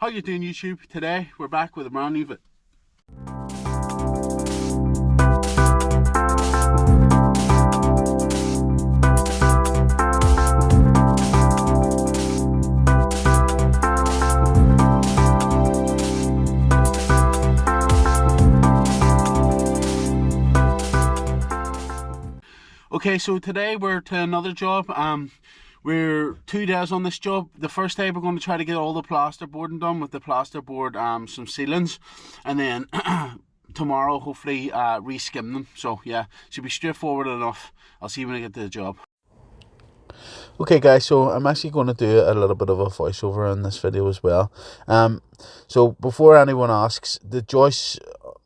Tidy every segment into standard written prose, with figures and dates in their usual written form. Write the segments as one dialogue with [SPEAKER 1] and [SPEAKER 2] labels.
[SPEAKER 1] How you doing, YouTube? Today we're back with a brand new video. Okay, so today we're to another job. We're 2 days on this job. The first day we're going to try to get all the plasterboarding done with the plasterboard, some ceilings, and then tomorrow hopefully re-skim them. So yeah, should be straightforward enough. I'll see you when I get to the job. Okay guys, so I'm actually going to do a little bit of a voiceover in this video as well. So before anyone asks, the joists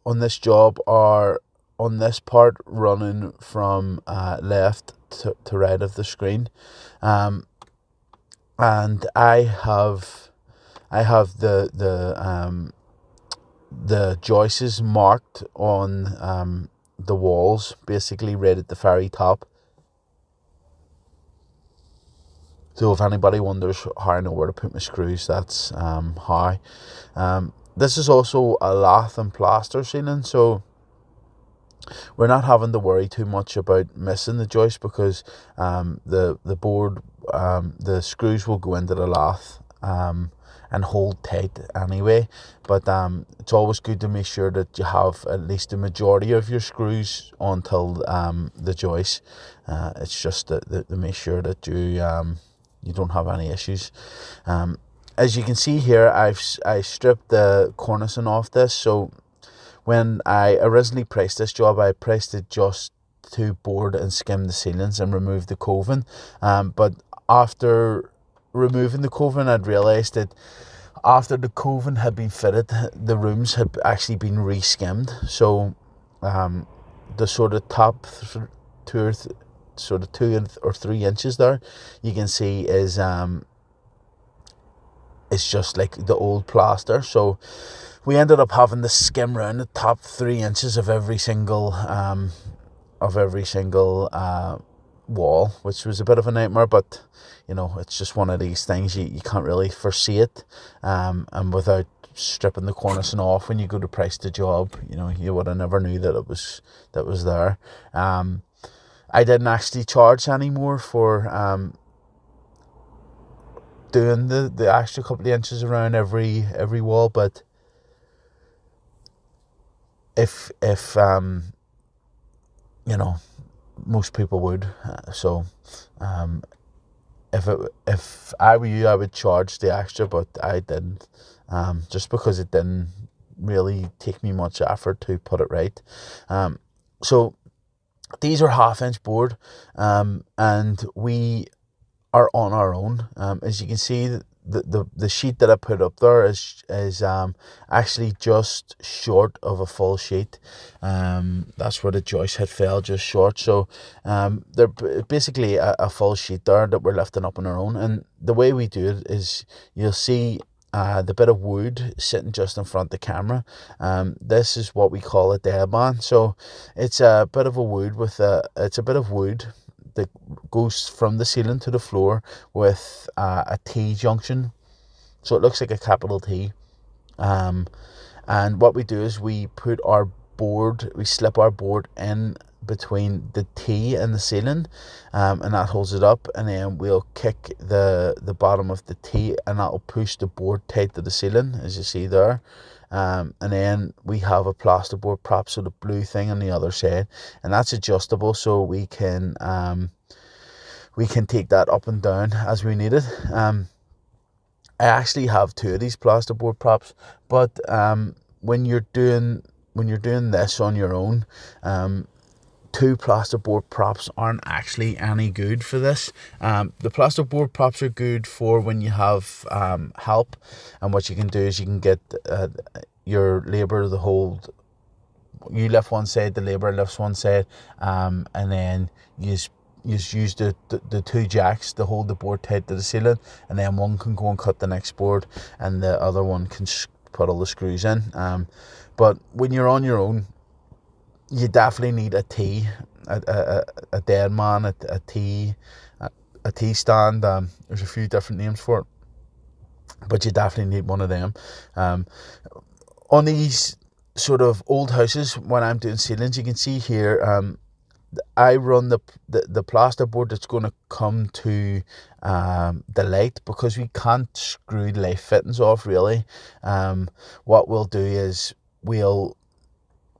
[SPEAKER 1] on this job are on this part running from left to right of the screen, and I have the joists marked on the walls, basically right at the very top. So if anybody wonders how I know where to put my screws, that's how. This is also a lath and plaster ceiling, so we're not having to worry too much about missing the joist, because the board, the screws will go into the lath and hold tight anyway. But it's always good to make sure that you have at least the majority of your screws until the joist. It's just to make sure that you don't have any issues. As you can see here, I stripped the cornicing off this. So when I originally priced this job, I priced it just to board and skim the ceilings and remove the coving. But after removing the coving, I'd realised that after the coving had been fitted, the rooms had actually been re-skimmed. So the sort of top 2 or 3 inches there, you can see is it's just like the old plaster. So we ended up having to skim around the top 3 inches of every single wall, which was a bit of a nightmare. But you know, it's just one of these things, you can't really foresee it, and without stripping the cornicing off when you go to price the job, you know, you would have never knew that it was there. I didn't actually charge any more for doing the extra couple of inches around every wall, but if you know, most people would. So if I were you, I would charge the extra, but I didn't, just because it didn't really take me much effort to put it right. So these are 1/2 inch board, and we are on our own. As you can see, the sheet that I put up there is actually just short of a full sheet. That's where the joist had fell, just short. So they're basically a full sheet there that we're lifting up on our own. And the way we do it is, you'll see the bit of wood sitting just in front of the camera. This is what we call a deadman. So it's a bit of wood that goes from the ceiling to the floor with a T junction, so it looks like a capital T. And what we do is we slip our board in between the T and the ceiling, and that holds it up, and then we'll kick the bottom of the T, and that will push the board tight to the ceiling, as you see there. And then we have a plasterboard prop, so the blue thing on the other side, and that's adjustable, so we can take that up and down as we need it. I actually have 2 of these plasterboard props, but when you're doing this on your own, 2 plasterboard props aren't actually any good for this. The plasterboard props are good for when you have help, and what you can do is you can get your labour to hold. You lift one side, the labour lifts one side, and then you use the 2 jacks to hold the board tight to the ceiling, and then one can go and cut the next board, and the other one can put all the screws in. But when you're on your own, you definitely need a T, a dead man, a T stand. There's a few different names for it. but you definitely need one of them. Um, on these sort of old houses, when I'm doing ceilings, you can see here, I run the plasterboard that's going to come to the light, because we can't screw the light fittings off really. What we'll do is we'll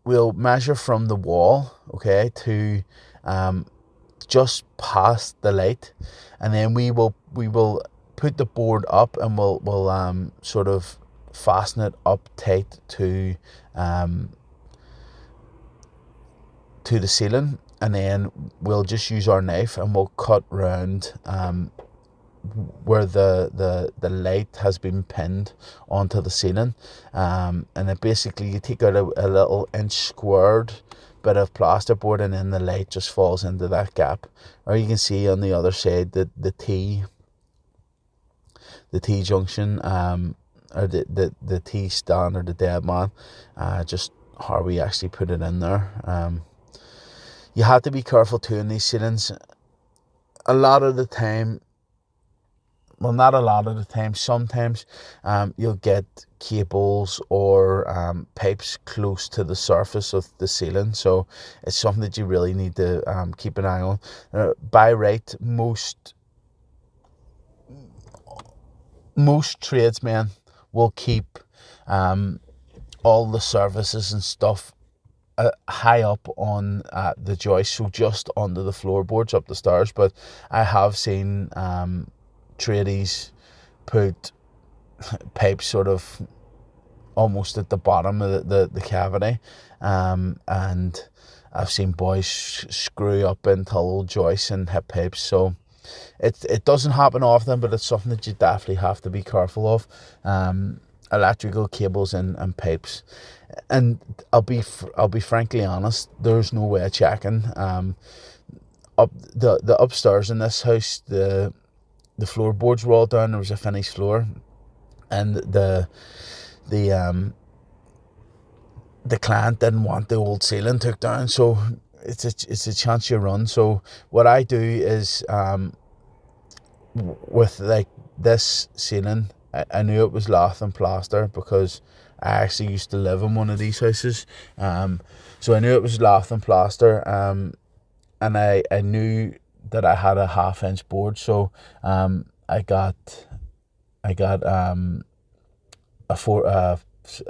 [SPEAKER 1] measure from the wall, okay, to just past the light, and then we will put the board up, and we'll sort of fasten it up tight um to the ceiling, and then we'll just use our knife and we'll cut round where the light has been pinned onto the ceiling, and then basically you take out a little inch squared bit of plasterboard, and then the light just falls into that gap. Or you can see on the other side that the T junction, or the T stand, or the dead man, just how we actually put it in there. You have to be careful too in these ceilings. A lot of the time, well, not a lot of the time, sometimes you'll get cables or pipes close to the surface of the ceiling, so it's something that you really need to keep an eye on. By right, most tradesmen will keep all the services and stuff high up on the joist, so just under the floorboards up the stairs. But I have seen tradies put pipes sort of almost at the bottom of the cavity, and I've seen boys screw up into old joists and hip pipes. So it doesn't happen often, but it's something that you definitely have to be careful of. Electrical cables and pipes, and I'll be frankly honest, there's no way of checking. Up the upstairs in this house, the floorboards were all down. There was a finished floor, and the the client didn't want the old ceiling took down, so it's a chance you run. So what I do is, with like this ceiling, I knew it was lath and plaster, because I actually used to live in one of these houses. So I knew it was lath and plaster, and I knew that I had a 1/2 inch board. So I got a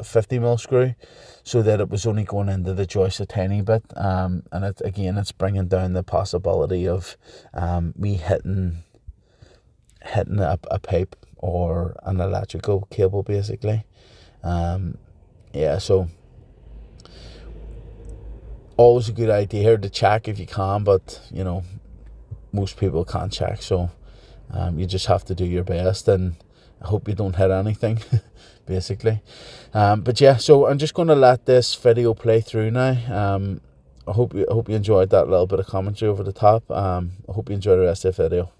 [SPEAKER 1] 50 mil screw, so that it was only going into the joist a tiny bit, and it's bringing down the possibility of me hitting a pipe or an electrical cable, basically. Yeah, so always a good idea to check if you can, but most people can't check, so you just have to do your best, and I hope you don't hit anything, basically. But yeah, so I'm just going to let this video play through now. I hope you enjoyed that little bit of commentary over the top. I hope you enjoy the rest of the video.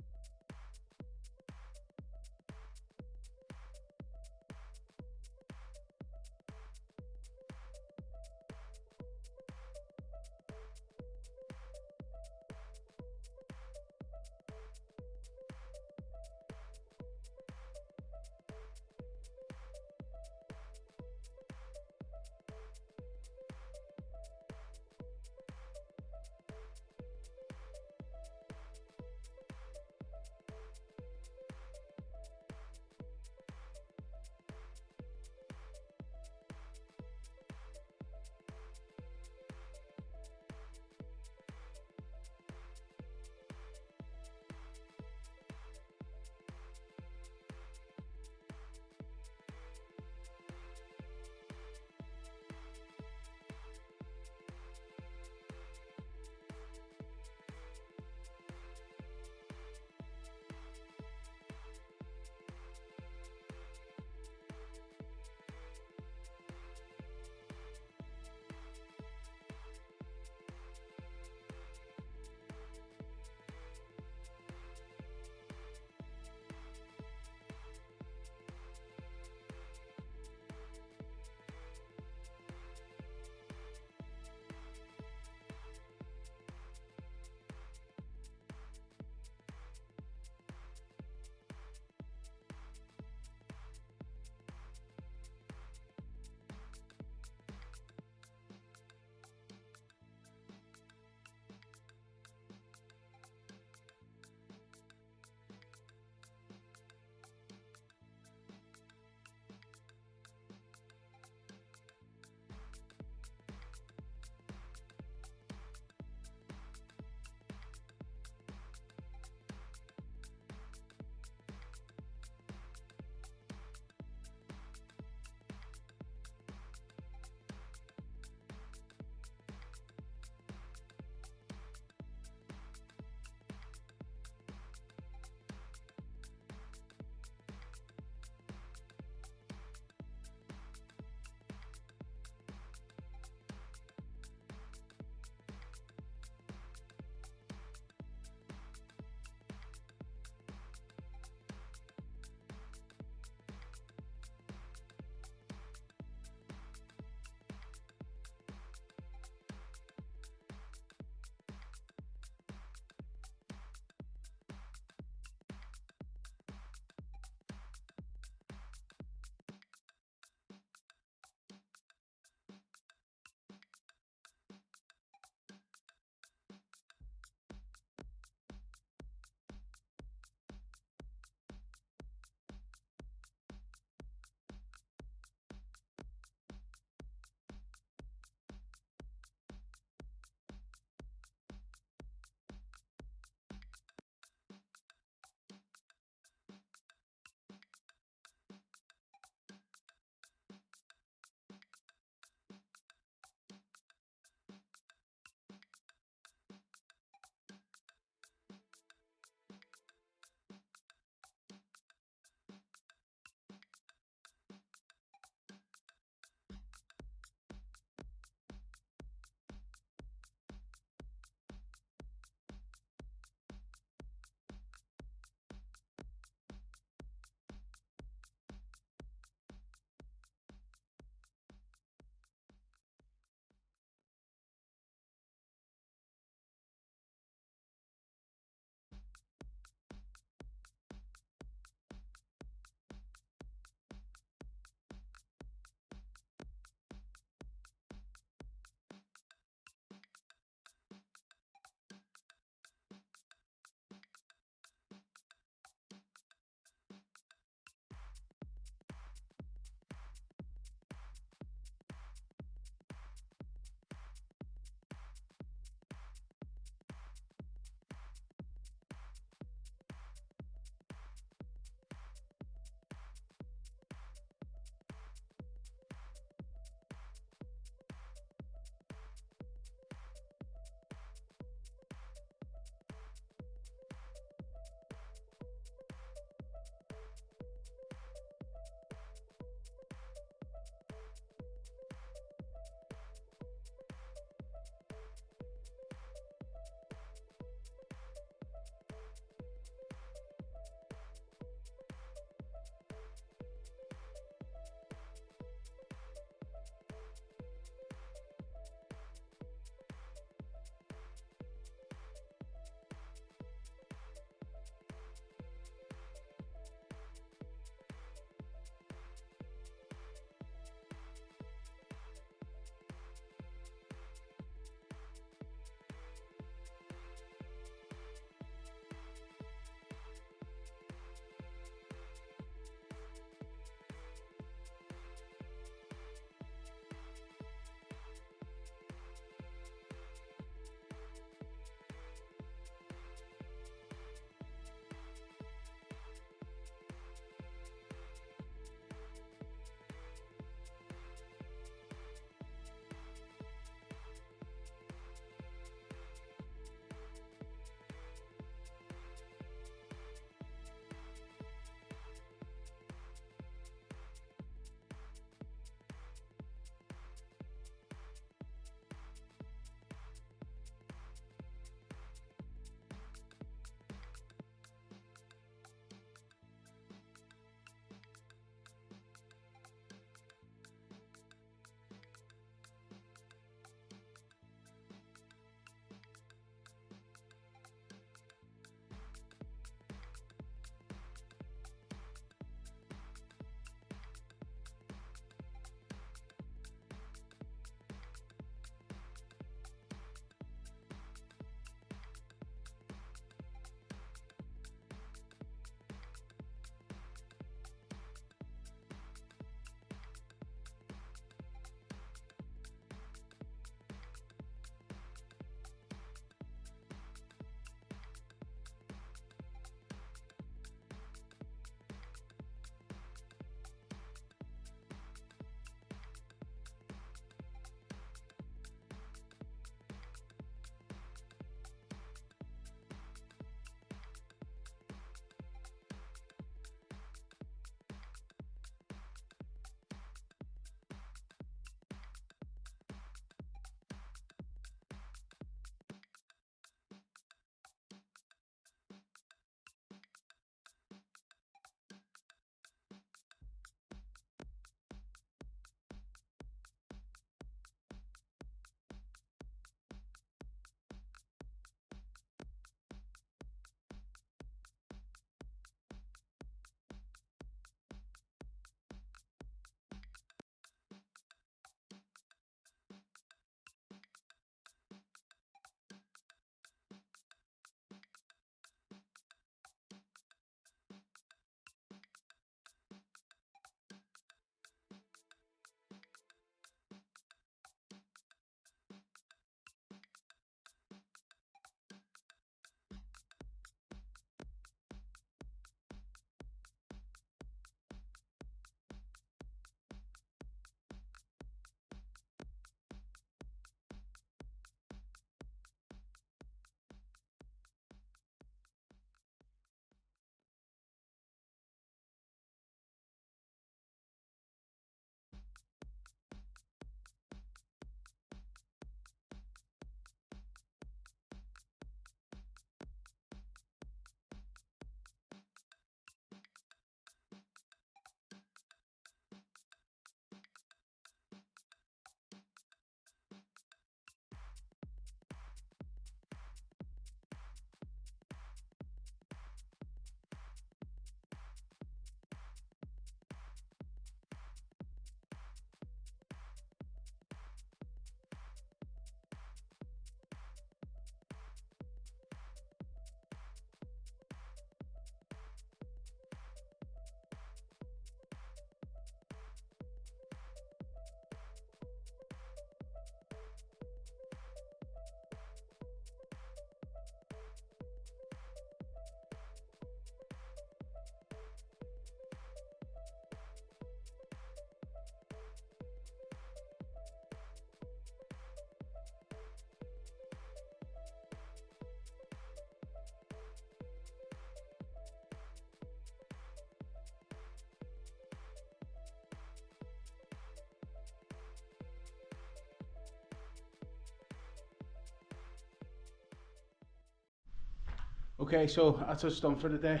[SPEAKER 2] Okay, so that's us done for today.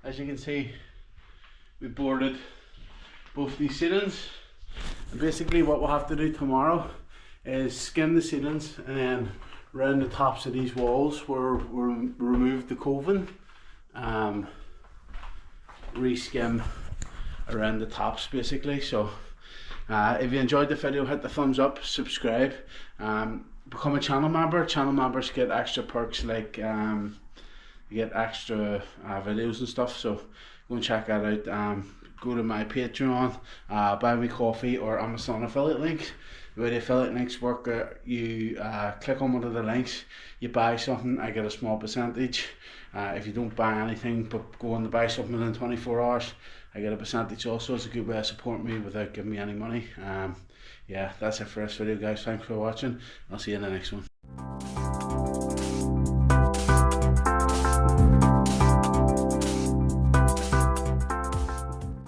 [SPEAKER 2] As you can see, we boarded both these ceilings, and basically what we'll have to do tomorrow is skim the ceilings and then round the tops of these walls where we remove the coving, re-skim around the tops basically. So if you enjoyed the video, hit the thumbs up, subscribe, become a channel member. Channel members get extra perks like you get extra videos and stuff, so go and check that out. Go to my Patreon, buy me coffee, or Amazon affiliate links. The way the affiliate links work, you click on one of the links, you buy something, I get a small percentage. If you don't buy anything but go on to buy something within 24 hours, I get a percentage also. It's a good way to support me without giving me any money. Yeah, that's it for this video, guys. Thanks for watching. I'll see you in the next one.